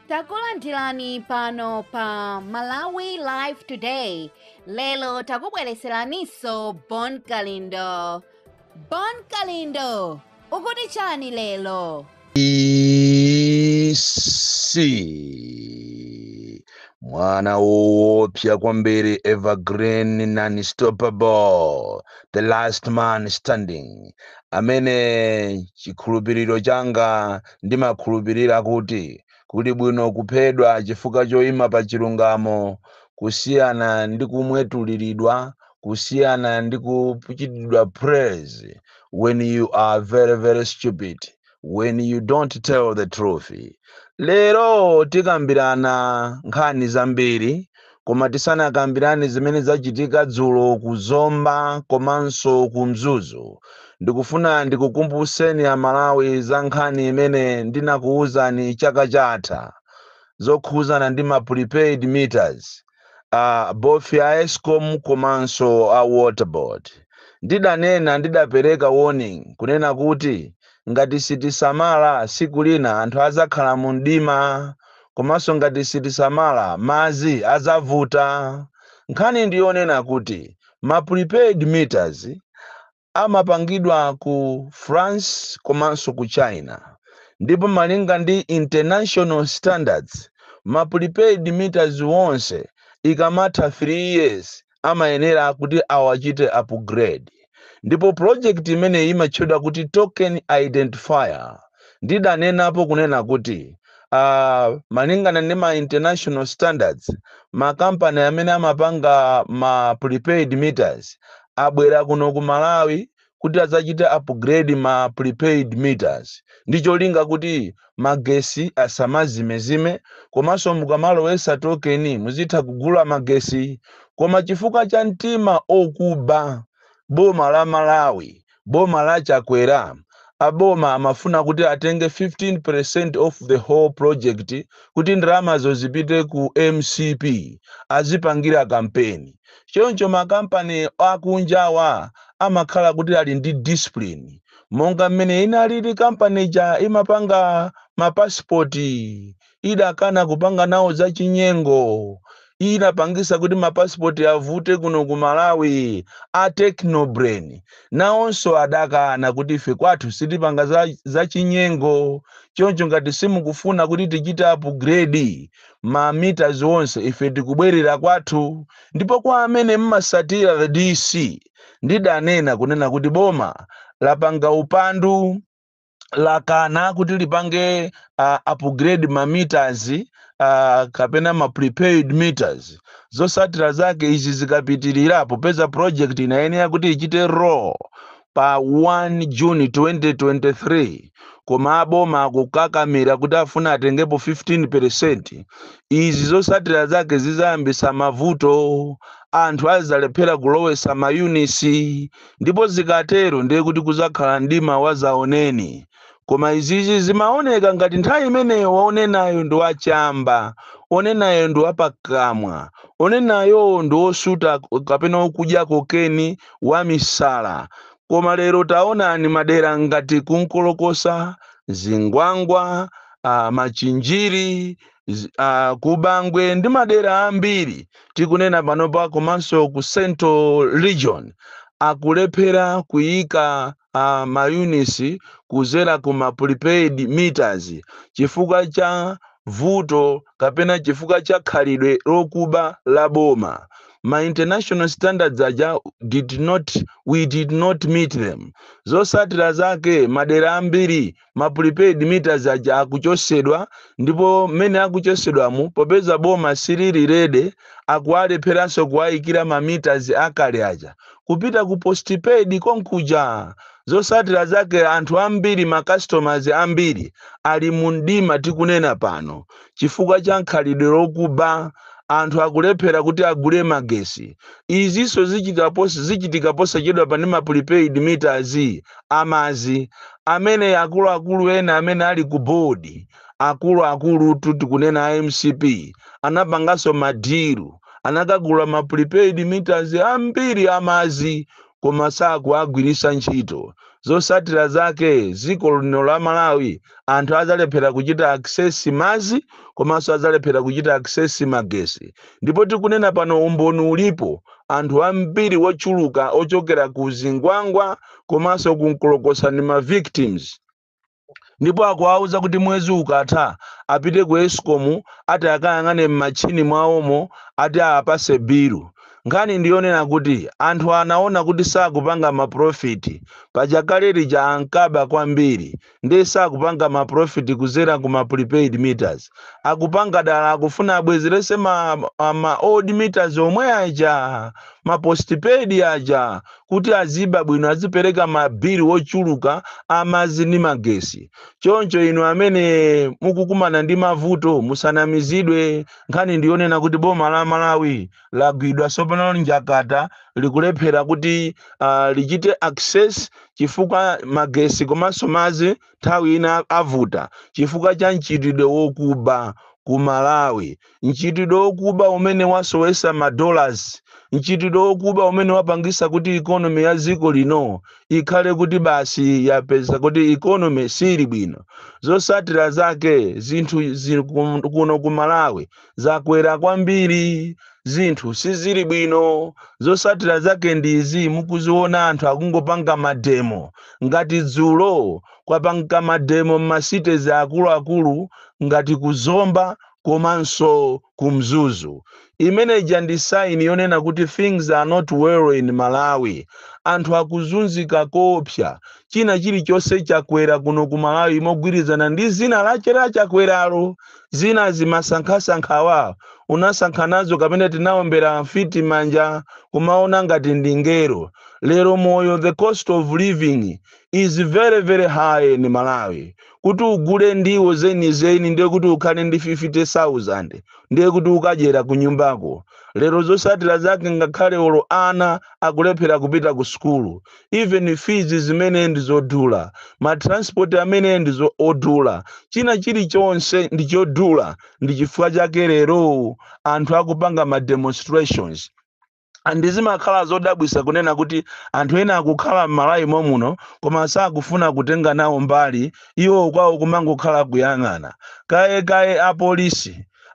Takulandirani pano pa Malawi Live Today. Lelo takubwereseraniso Bon Kalindo. Bon Kalindo, ukuti chani lelo? Isi mwana woopya kwambiri, evergreen, unstoppable, the last man standing, amene chikhulupiriro changa ndimakhulupirira kuti kuli bwino kuphedwa chifukwa choyima pa chilungamo, kusiyana ndi kumwetuliridwa, kusiyana ndi kuchitidwa praise when you are very very stupid, when you don't tell the truth. Lero tikambirana nkhani zambiri, koma tisanakambirane zimene zachitika dzulo kuzomba komanso kumzuzu. Ndikufuna ndikukumbuseni Amalawi za nkhani imene ndinakuwuzani chaka chatha, zokhuzana ndi ma prepaid meters, both ya Eskom komanso a water board. Ndidapereka warning kunena kuti ngati sitisamala siku lina anthu azakhala mu mdima, komanso ngati sitisamala madzi azavuta. Nkhani ndiyonena kuti ma prepaid meters amapangidwa ku France komanso ku China, ndipo malinga ndi international standards ma prepaid meters wonse ikamatha 3 years amayenera kuti awachite upgrade. Ndipo project imene imatchedwa kuti token identifier ndidanenapo kunena kuti malingana ndi ma international standards, makampani amene amapanga ma prepaid meters abwera kuno ku Malawi kuti adzachite upgrade ma prepaid meters, ndicholinga kuti magesi asamazimezime, komanso mukamalowesa token muzitha kugula magesi. Koma chifukwa cha mtima okuba boma la Malawi, boma la Chakwera, aboma amafuna kuti atenge 15% of the whole project kuti ndalamazo zipite ku MCP azipangira kampeni. Choncho makampani akunjawa amakhala kuti ali ndi discipline, monga mmene inalili kampani ja imapanga mapasipoti idakana kupanga nawo za chinyengo, inapangisa kuti mapasipoti avute kuno ku Malawi a Technobrain, nawonso adakana kuti ife kwathu sitipanga za chinyengo. Choncho ngati simukufuna kuti tichite upgrade ma meters wonse, ife tikubwerera kwathu. Ndipo kwa amene mmasatira DC, ndidanena kunena kuti boma lapanga upandu lakana kuti lipange upgrade ma meters kapena ma prepaid meters. Zosatira zake izi zikapitirira popeza project inayenera kuti ichite raw pa 1 June 2023, koma aboma akukakamira kuti afuna atengepo 15%. Izi zosatira zake zizayambisa mavuto, anthu azalephera kulowesa ma units, ndipo zikatero ndiye kuti kuzakhala ndima wazaoneni. Koma izizi zimaoneka ngati nthawi imeneyo waonenayo ndi wachamba, onenayo ndi wapakamwa, onenayo ndi osuta kapena okudya kokeni wa misala. Koma lero taonani madera ngati kunkolokosa, zingwangwa, machinjiri, kubangwe ndi madera ambiri tikunena panopa, komanso ku Central Region akulephera kuyika ma units kuzera ku ma prepaid meters chifukwa cha vuto kapena chifukwa cha khalidwe lokuba la boma. Ma international standards aja we did not meet them. Zosatira zake madera ambiri ma prepaid meters aja akuchosedwa, ndipo mene akuchosedwamu popeza boma silili rede akualepheranso kuwayikira ma meters akale aja kupita ku postpaid konkuja. Zosatira zake anthu ambiri, ma customers ambiri ali mundima tikunena pano chifukwa cha khalidwe lokuba, anthu akulephera kuti agule magesi. Izinso zichitika posachedwa pa ndi ma prepaid meters amazi amene akuluakulu ena amene ali ku board, akuluakulu tikunena MCP, anapanganso madiru, anakagula ma prepaid meters ambiri amazi, koma sakuagwirisa ntchito. zosatira zake ziko lino la Malawi anthu azalephera kuchita access mazi komanso azalephera kuchita access magesi. Ndipo tikunena pano umboni ulipo anthu ambiri wochuluka ochokera ku Zingwangwa komanso kunkolokosa ni ma victims. Ndipo akuwauza kuti mwezi ukatha apite ku Eskom ati akayang'ane m'machini mwawomo ati apase bilu. Nkhani ndiyonena kuti anthu anaona kuti sakupanga maprofiti pachakaleri cha ankaba kwambiri ndi sakupanga maprofiti kuzera ku ma prepaid meters. Akupanga dala akufuna abwezerese ma old meters omwe aja ma postpaid aja kuti aziba bwino azipereka mabili wochuluka amazi ndi magesi. Choncho inu amene mukukumana ndi mavuto musanamizidwe. Nkhani ndiyonena kuti boma la Malawi lagwidwa sopano njakata likulephera kuti lichite access chifukwa magesi komanso mazi nthawi ina avuta chifukwa cha mchitidwe wokuba ku Malawi. Mchitidwe wokuba umene wasowesa $, mchitidwe wokuba umene wapangisa kuti economy ya dziko lino ikhale kuti basi yapeza kuti economy sili bwino. Zosatira zake zinthu kuno ku Malawi zakwera kwambiri, zinthu sizili bwino. Zosatira zake ndizi mukuziona anthu akungopanga mademo ngati dzulo kwapanga mademo m'masites akuluakulu ngati kuzomba komanso kumzuzu. Imeneja ndi sign yonena kuti things are not well in Malawi. Anthu akuzunzika kopsa. China chilichonse chakwera kuno ku Malawi mogwirizana ndi zina lachera chakweralo. Zina zimasankhasankhawa unasankhanazo kapena tinaombera mfiti manja kumaona ngati ndingero. Lero moyo, the cost of living is very very high in Malawi. Kuti ugule ndiwo zeni ndiye kuti ukhale ndi 50,000 ndiye kuti ukajera ku nyumbako. Lero zosatira zake ngakhale olo ana akulephera kupita ku skulu. Even fees zimene ndizodula, ma transport amene ndizodula, china chilichonse ndichodula. Ndi chifukwa chake lero anthu akupanga ma demonstrations. Andizimakhala zodabwisa kunena kuti anthu ena akukhala m'Malawi muno koma sakufuna kutenga nawo mbali, iwo kwawo kumangokhala kuyang'ana. Kaye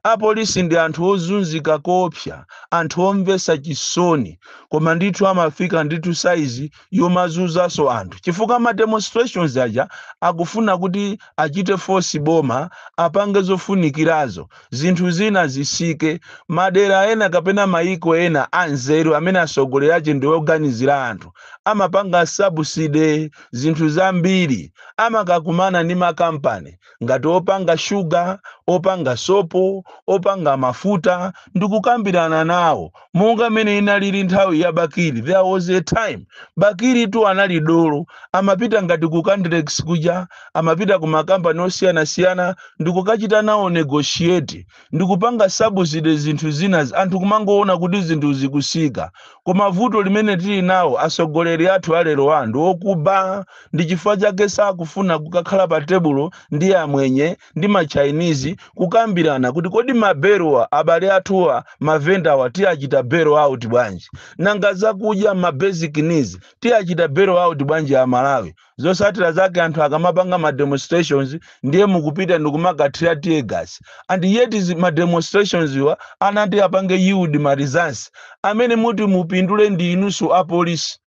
apolisi ndi anthu ozunzika kopsa, anthu omvesa chisoni, koma ndithu amafika ndithu saizi yomazunzaso anthu. Chifukwa ma demonstrations aja akufuna kuti achite force boma apange zofunikirazo, zinthu zina zisike. Madera ena kapena maiko ena anzeru amene asogolerache ndi oganizira anthu amapanga subsidy zinthu zambiri. Amakakumana ndi makampani ngati opanga sugar, opanga sopo, opanga mafuta ndikukambirana nawo. Monga mene inalili nthawi ya Bakiri, there was a time Bakiri tu anali dolo amapita ngati ku Candrex kuja, amapita ku makampani osiyana ndikukachita nawo negotiate, ndikupanga subsidy zinthu zina anthu kumangoona kuti zinthu zikusika. Koma vuto limene tili nawo asogoleri athu alero anthu okuba. Ndi chifukwa chake sakufuna kukakhala pa tebulo ndi amwenye ndi ma Chinese kukambirana kuti kodi maberowa abale athuwa mavenda wa tiachita bero out bwanji, nanga zakudya ma basic needs tiachita bero out bwanji ya Malawi. Zosatira zake anthu akamapanga ma demonstrations ndiye mukupita ndikumagathira tear gas. And yet ma demonstrations wa anati apange yield ma results. Amene muti mupindule ndi inusu apolisi,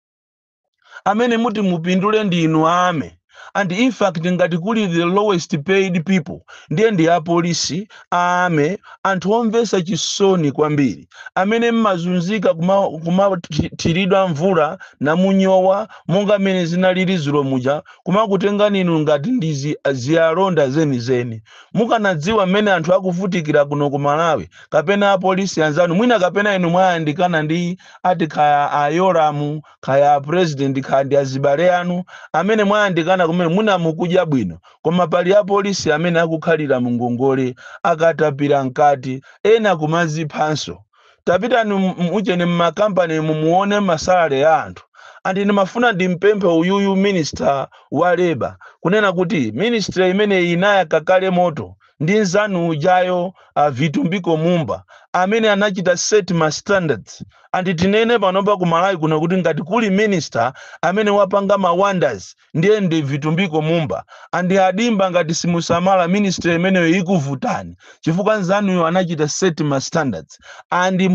amene muti mupindule ndi inu ame. And in fact ngati kuli the lowest paid people ndiye ndi apolisi ame, anthu omvesa chisoni kwambiri, amene mmazunzika kumatiridwa mvula na munyowa monga mene zinalili zulo muja, kumakutenga ninu ngati ndi ziyalonda zeni. Mukanadziwa mene anthu akuvutikira kuno ku Malawi kapena apolisi anzanu mwina kapena inu mwayandikana ndi ati kaya ayoramu kaya president kaya ndi azibale anu amene mwayandikana kumene muna mukudya bwino, koma pali apolisi amene akukhalira mungongole akatapira nkati ena kumaziphanso. Tapita uchene mmakampani mumuone masalale ya anthu. Andi nimafuna ndimpemphe uyuyu minister wa labor kunena kuti ministry imene inaya kakale moto ndi nzanu ujayo Vitumbiko Mumba amene anachita set ma standards andi tinene panopa ku Malawi kuno kuti ngati kuli minister amene wapanga ma wonders ndiye ndi Vitumbiko Mumba andi adimba ngati simusamala minister imeneyo ikuvutani chifukwa nzanuyo anachita set ma standards andi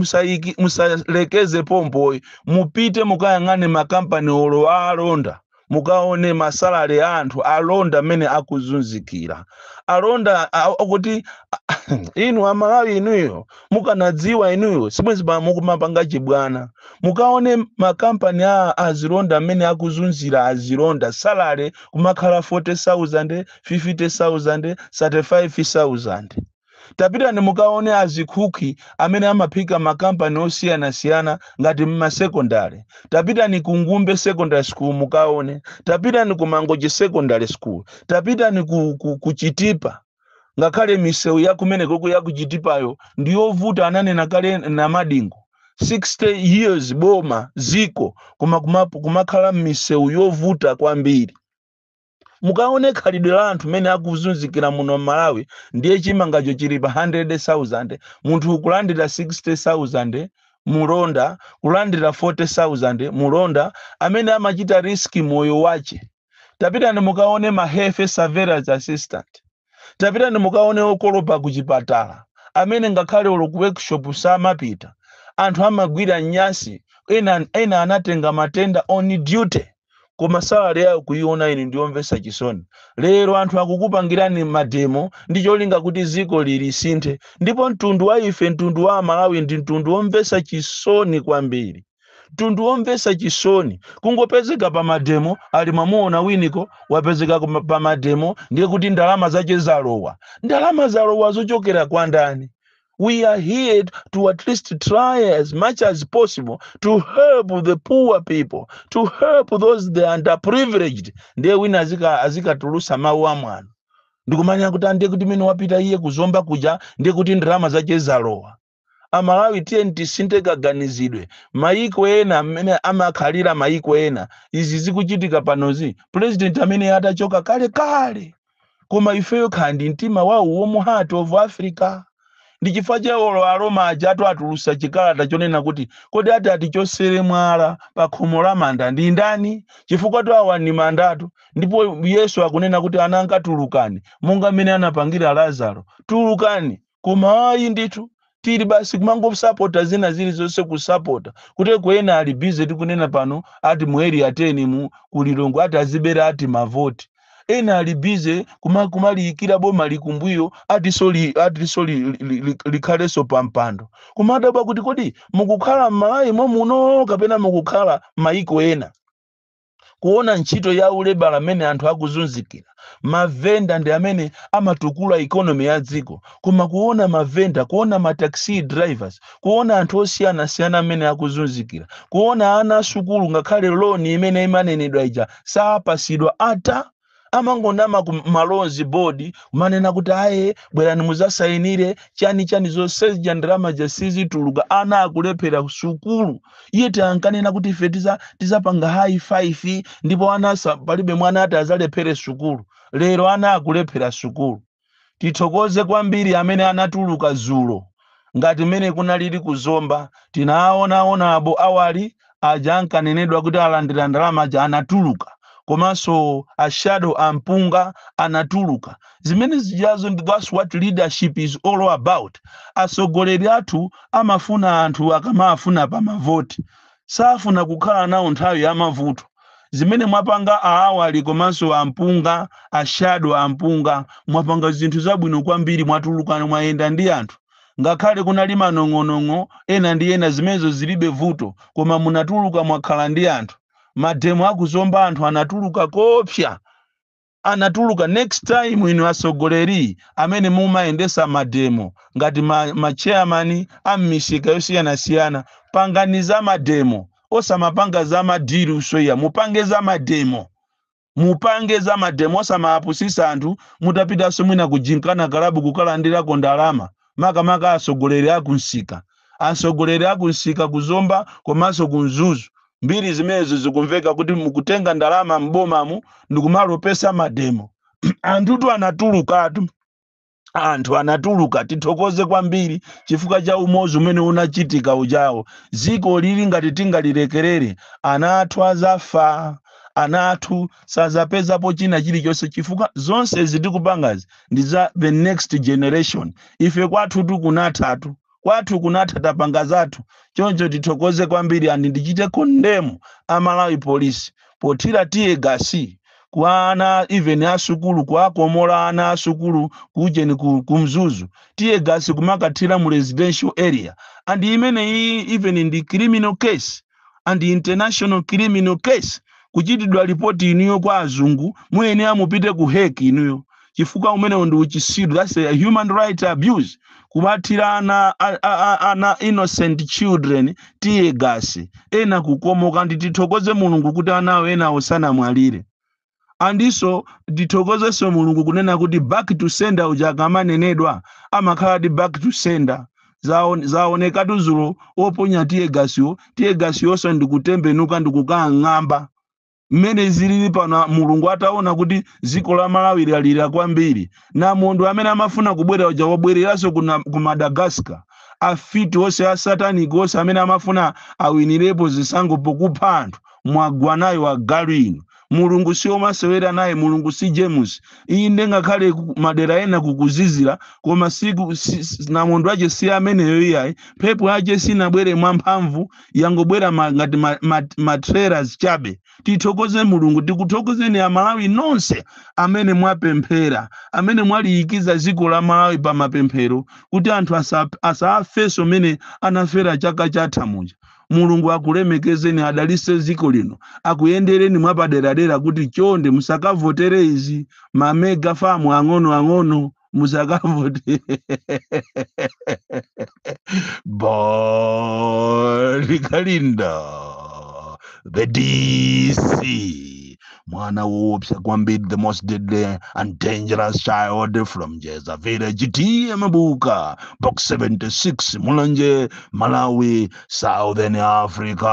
musalekeze pompo mupite mukayang'ane makampani olo alonda mukaone masalari anthu alonda amene akuzunzikira alonda akuti inu Amalawi inuyo mukanadziwa inuyo sibwenzi pa mukumapanga chibwana mukaone makampani azilonda amene akuzunzira azilonda salary kumakhala 40,000 50,000 35,000 tapita ni mukaone azikuki amene amaphika makampani osiyana ngati mmasecondary tapita ni kungumbe secondary school mukaone tapita ni kumangoje secondary school tapita ni kuchitipa ngakhale misewu yakumene koko yakuchitipayo ndiyovuta ananena kale na madingo 60 years boma ziko kumakhala misewu yovuta kwambiri mukaone khalidwe la anthu mene akuzunzikira muno Malawi ndiye chimangacho chili pa 100,000 munthu ukulandira 60,000 mulonda kulandira 40,000 mulonda amene amachita riski moyo wache tapita ni mukaone ma health surveillance assistant tapita ni mukaone okolopa kuchipatala amene ngakhale olo ku workshop samapita anthu amagwira nyasi ena anatenga matenda on duty koma salary yayo kuiona ini ndiomvesa chisoni lero anthu akukupangirani mademo ndi cholinga kuti ziko lilisinthe ndipo mtundu wa ife mtundu wa Malawi ndi mtundu omvesa chisoni kwambiri mtundu omvesa chisoni kungopezeka pa mademo ali mamuona winiko wapezeka pa mademo ndiye kuti ndalama zache zalowa zochokera kwa ndani we are here to at least try as much as possible to help the poor people, to help those the underprivileged. Ndiye wina azikatulusa mawu amwana. Ndikumanya kuti ndiye kuti mene wapita iye kuzomba kuja ndiye kuti ndalama zache zalowa. Amalawi TNT sintekaganizidwe maiko ena amene amakhalira maiko ena izi zikuchitika panozi president amene atachoka kale koma ifeyo khandi mtima wawo mu heart of Africa ndichifukwa cha olo Aroma ajatu atulusa chikalata chonena kuti kodi atichosere mwala pa khomo la manda ndi ndani chifukwa to awa ni mandatu ndipo Yesu akunena kuti ananga tulukani monga mene anapangira Lazaro tulukani koma ayi nditu tili basi kumango supporta zina zili zonse kusupporta kuti kwena ali busy tikunena pano ati mueri ateni mu kulilongo ati azibera ati mavoti ena ali busy kumalikira boma likumbuyo ati soli likhaleso pampando kumadaba kuti kodi mukukhala Malawi muno kapena mukukhala maiko ena kuona ntchito ya ulebala amene anthu akuzunzikira mavenda ndi amene amatukula economy ya dziko koma kuona mavenda kuona ma taxi drivers kuona anthu osiyana amene akuzunzikira kuona ana sukulu ngakhale loan imene imanenedwa ija sapasidwa ata amangonama ku Malonzi board manena kuti aye bwerani muzasayinire chani zonse jandrama jasizi tuluga ana akulephera sukulu iye tankanena kuti ife tizapanga high five ndipo ana palibe mwana ati azalephere sukulu lero ana akulephera sukulu tithokoze kwambiri amene anatuluka zulo ngati mene kunalili kuzomba tinaona abo awali ajankanenedwa kuti alandira ndalama ja anatuluka komanso Ashado Ampunga anatuluka zimene zijazo that's what leadership is all about asogoleri athu amafuna anthu akamafuna pa mavoti safuna kukhala nawo nthawi ya mavuto zimene mwapanga awali komanso Ampunga Ashado Ampunga mwapanga zinthu zabwino kwambiri mwatulukana mwayenda ndi anthu ngakhale kunali manong'onong'o ena ndi ena zimenezo zilibe vuto koma munatuluka mwakhala ndi anthu mademo akuzomba anthu anatuluka kopya anatuluka next time inu asogoleri amene mumayendesa mademo ngati ma chairman ammisika yosiyana panganiza mademo osamapanga za madiri usoya mupange za mademo osamapusisa anthu mutapita somwina kujinkana kalabu kukalandira kondalama maka asogoleri akunsika kuzomba komanso kunzuzu mbiri zimenezo zikumveka kuti mukutenga ndalama mbomamu ndikumalopesa mademo anthutu anatulukatu anthu anatuluka. Tithokoze kwambiri chifukwa cha umozi umene unachitika ujawo. Ziko lili ngati tingalilekerere, ana athu azafa, ana athu sazapezapo china chilichonse, chifukwa zonse zitikupangazi ndi za the next generation. Ife kwathu tukunathatu, kwathu kunatha tapanga zathu. Choncho tithokoze kwambiri, andi ndichite kondemu Malawi Police pothira tiye gasi kwa ana even asukulu, kwa komola ana asukulu kujeni kumzuzu tiye gasi kumakathira mu residential area. And imene even in the criminal case and the international criminal case kuchitidwa ripoti inuyo kwa azungu, mwene amupite ku heki inuyo, chifukwa umene ndi uchisiru. That's a human right abuse, kumathira ana innocent children tiye gasi ena kukomoka. Ndi tithokoze Mulungu kuti anawo ena osana mwalire. Andiso tithokozeso Mulungu kunena kuti back to sender uja akamanenedwa amakhala di back to sender. Zaoneka tuzulo oponya tiye gasi yonso ndikutembenuka ndikukang'amba. Mmene zilili pano Mulungu ataona kuti ziko la Malawi lalira kwambiri, na mundu amene amafuna kubwera uja wabwereraso ku Madagascar. Afiti ose a satanic ose amene amafuna awinirepo zisango pokupha anthu mwagwanayo wa Galwino. Mulungu si omasewera naye, Mulungu si James. Iyi ngakhale madera ena kukuzizira, koma na mundu aje si ameneyo iyayi. Pepo aje sinabwere mwamphamvu, yangobwera ngati matrailers chabe. Tithokoze Mulungu, tikuthokozeni Amalawi nonse amene mwapemphera, amene mwaliikiza ziko la Malawi pa mapemphero kuti anthu asafeso mene anafera chaka chatha muja. Mulungu akulemekezeni, adalise ziko lino, akuyendereni mwapaderadera kuti chonde musakavotere izi mamega famu ang'ono musakavote. Bonkalinda the DC, mwana woopsa kwambiri, the most deadly and dangerous child from Jeza Village, T Mabuka, box 76, Mulanje, Malawi, Southern Africa.